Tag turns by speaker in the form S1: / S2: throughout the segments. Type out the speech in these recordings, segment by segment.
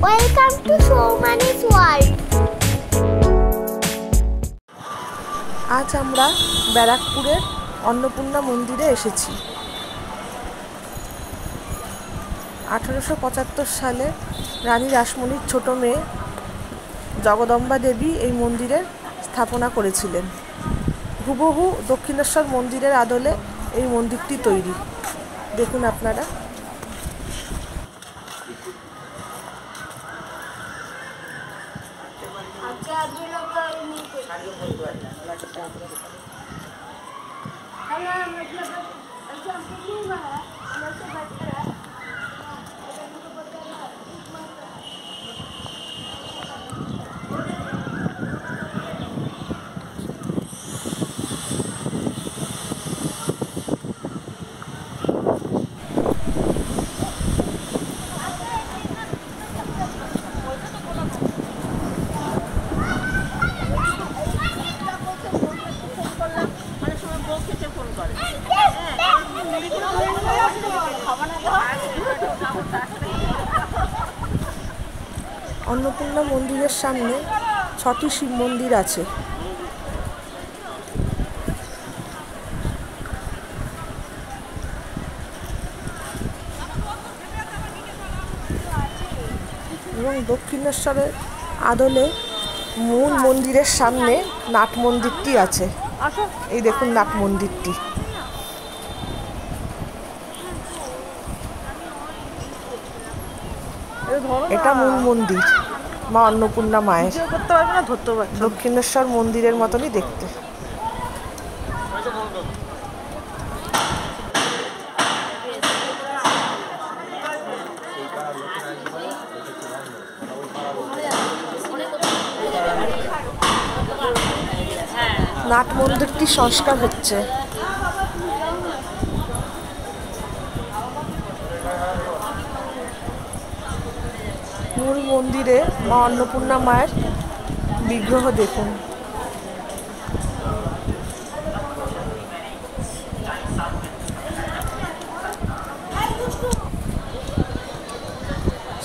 S1: Welcome to সৌমানিস world.
S2: আজ আমরা ব্যারাকপুরের অন্নপূর্ণা মন্দিরে এসেছি। 1875 সালে রানী রাসমণির ছোট মেয়ে জগদম্বা দেবী এই মন্দিরের স্থাপনা করেছিলেন। হুবহু দক্ষিণেশ্বর মন্দিরের আদলে এই মন্দিরটি তৈরি। দেখুন আপনারা। অন্নপূর্ণা মন্দিরের সামনে 6টি শিব মন্দির আছে। এবং দক্ষিণেশ্বরের আদলে মূল মন্দিরের সামনে নাট মন্দিরটি আছে। এই দেখুন নাট মন্দিরটি। এটা মূল মন্দির মা অন্নপূর্ণা মায়ের। দক্ষিণেশ্বর মন্দিরের মতনই দেখতে। নাট মন্দিরটি সংস্কার হচ্ছে। মূল মন্দিরে মা অন্নপূর্ণা মায়ের বিগ্রহ দেখুন।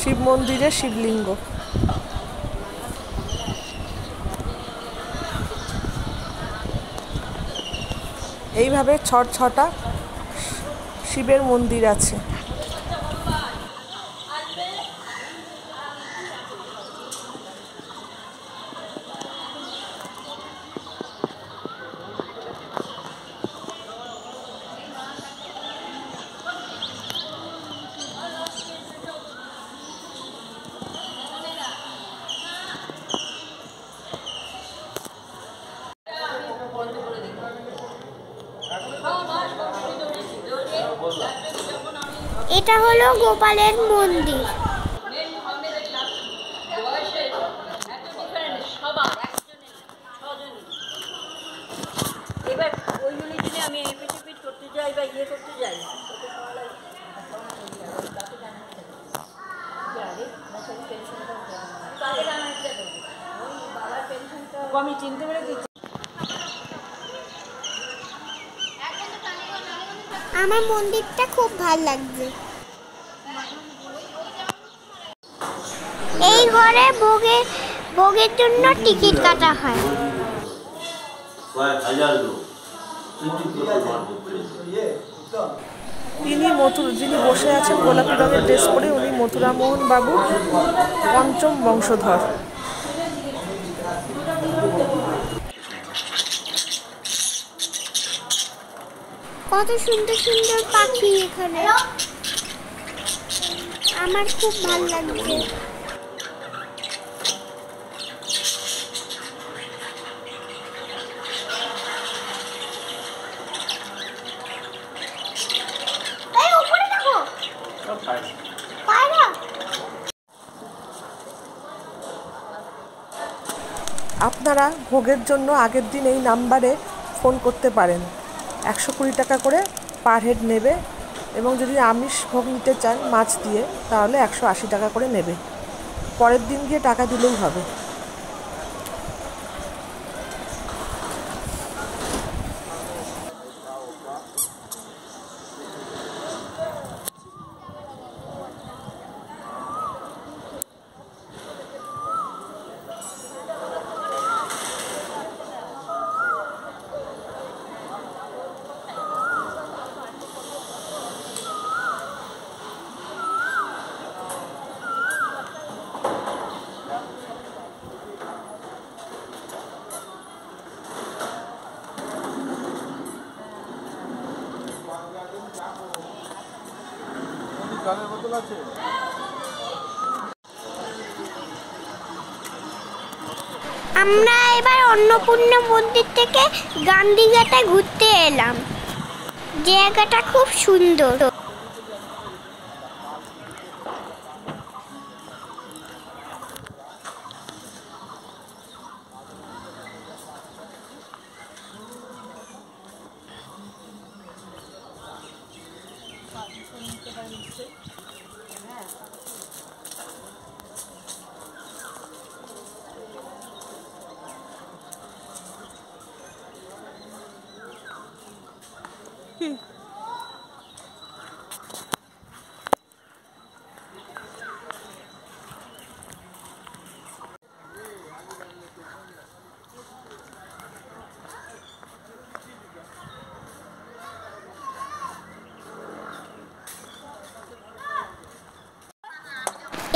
S2: শিব মন্দিরে শিবলিঙ্গ। এইভাবে ছটা শিবের মন্দির আছে।
S1: এটা হলো গোপালের মন্দির।
S3: এবার ওইগুলি যদি আমি এপিট করতে যাই বা ইয়ে করতে যাই, আমি চিনতে পেরে দিচ্ছি।
S1: আমার মন্দিরটা খুব ভালো লাগছে। এই ঘরে ভোগের জন্য টিকিট কাটা হয়।
S2: যিনি বসে আছেন গোলাপি রঙের ড্রেস পরে, উনি মথুরামোহন বাবু পঞ্চম বংশধর।
S1: কত সুন্দর সুন্দর পাখি এখানে, আমার খুব ভালো লাগছে।
S2: আপনারা ভোগের জন্য আগের দিন এই নাম্বারে ফোন করতে পারেন। 120 টাকা করে পার হেড নেবে, এবং যদি আমিষ ভোগ নিতে চান মাছ দিয়ে, তাহলে 180 টাকা করে নেবে। পরের দিন গিয়ে টাকা দিলেই হবে।
S1: আমরা এবার অন্নপূর্ণা মন্দির থেকে গান্ধীঘাটে ঘুরতে এলাম। জায়গাটা খুব সুন্দর।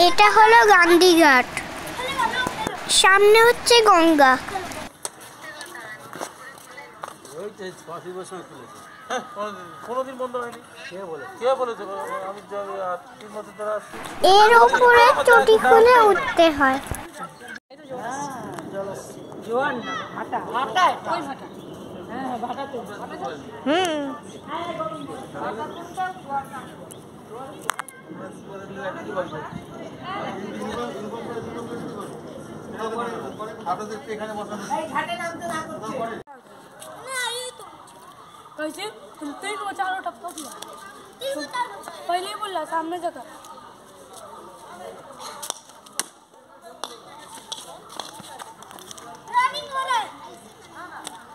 S1: এটা হলো গান্ধীঘাট, সামনে হচ্ছে গঙ্গা। এর উপরে চটি খুলে উঠতে হয়।
S4: कैसे तीन को चारों टप्पा किया पहले ही बोला सामने जाता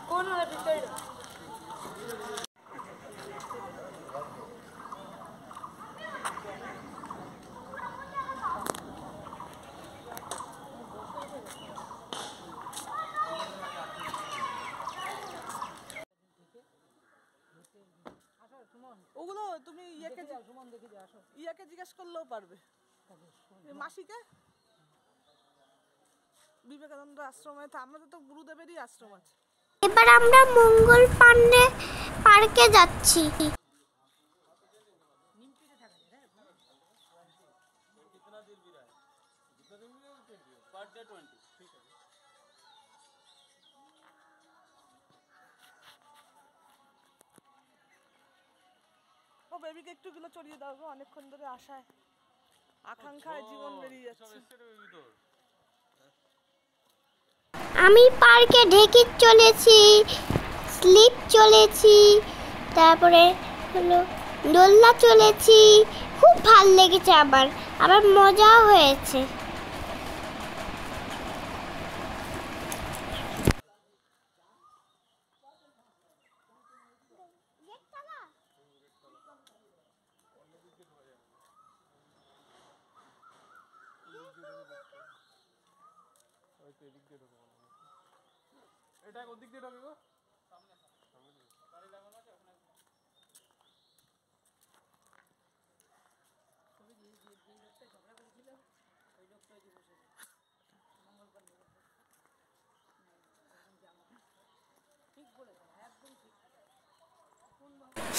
S4: कौन है पिक्चर
S2: ওগুলো তুমি ইয়াকে জিজ্ঞেস করলেও পারবে। মাসিকে বিবেকানন্দ আশ্রমে, আমাদের তো গুরুদেবেরই আশ্রম আছে।
S1: এবার আমরা মঙ্গল পান্ডে পার্কে যাচ্ছি।
S2: ও বেবিকে একটু গুলো চড়িয়ে দাও গো, অনেকক্ষণ ধরে আশায় আকাঙ্ক্ষায় জীবন বেরিয়ে যাচ্ছে।
S1: আমি পার্কে ঢেকি চলেছি, স্লিপ চলেছি, তারপরে হলো দোলনা চলেছি। খুব ভাল লেগেছে, আবার মজাও হয়েছে।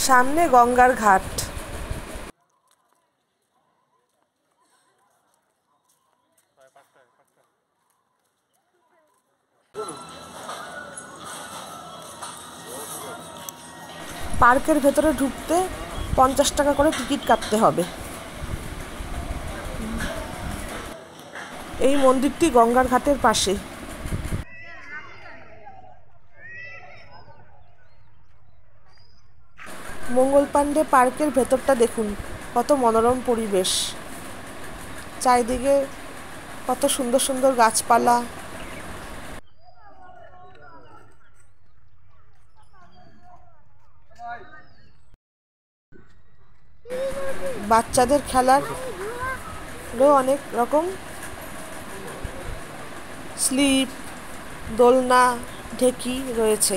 S2: সামনে গঙ্গার ঘাট। পার্কের ভেতরে ঢুকতে 50 টাকা করে টিকিট কাটতে হবে। এই মন্দিরটি গঙ্গার ঘাটের পাশে। মঙ্গল পান্ডে পার্কের ভেতরটা দেখুন, কত মনোরম পরিবেশ। চারিদিকে কত সুন্দর সুন্দর গাছপালা। বাচ্চাদের খেলারও অনেক রকম স্লিপ, দোলনা, ঢেকি রয়েছে।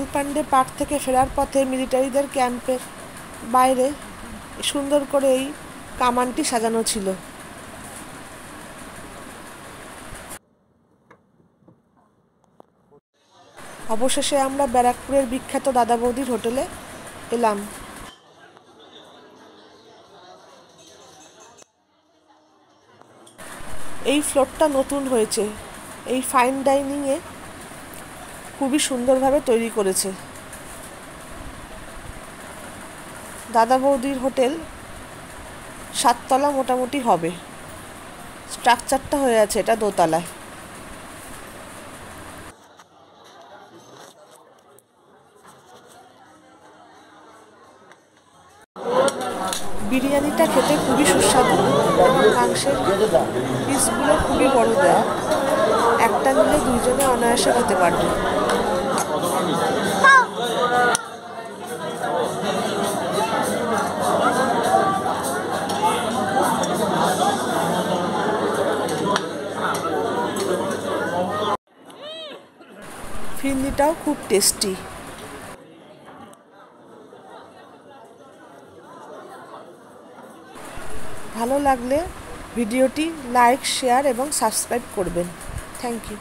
S2: মালপান্ডে পার্ক থেকে ফেরার পথে মিলিটারিদের ক্যাম্পের বাইরে সুন্দর করে এই কামানটি সাজানো ছিল। অবশেষে আমরা ব্যারাকপুরের বিখ্যাত দাদা বৌদির হোটেলে এলাম। এই ফ্লোরটা নতুন হয়েছে, এই ফাইন ডাইনিংয়ে খুবই সুন্দরভাবে তৈরি করেছে। দাদা বৌদির হোটেল 7 তলা মোটামুটি হবে, স্ট্রাকচারটা হয়ে আছে এটা দোতলায়। বিরিয়ানিটা খেতে খুবই সুস্বাদু এবং মাংসের পিসগুলো খুবই বড় দেয়, একটা নিলে 2 জনে অনায়াসে খেতে পারবে। ফিরনিটাও খুব টেস্টি। ভালো লাগলে ভিডিওটি লাইক, শেয়ার এবং সাবস্ক্রাইব করবেন। Thank you.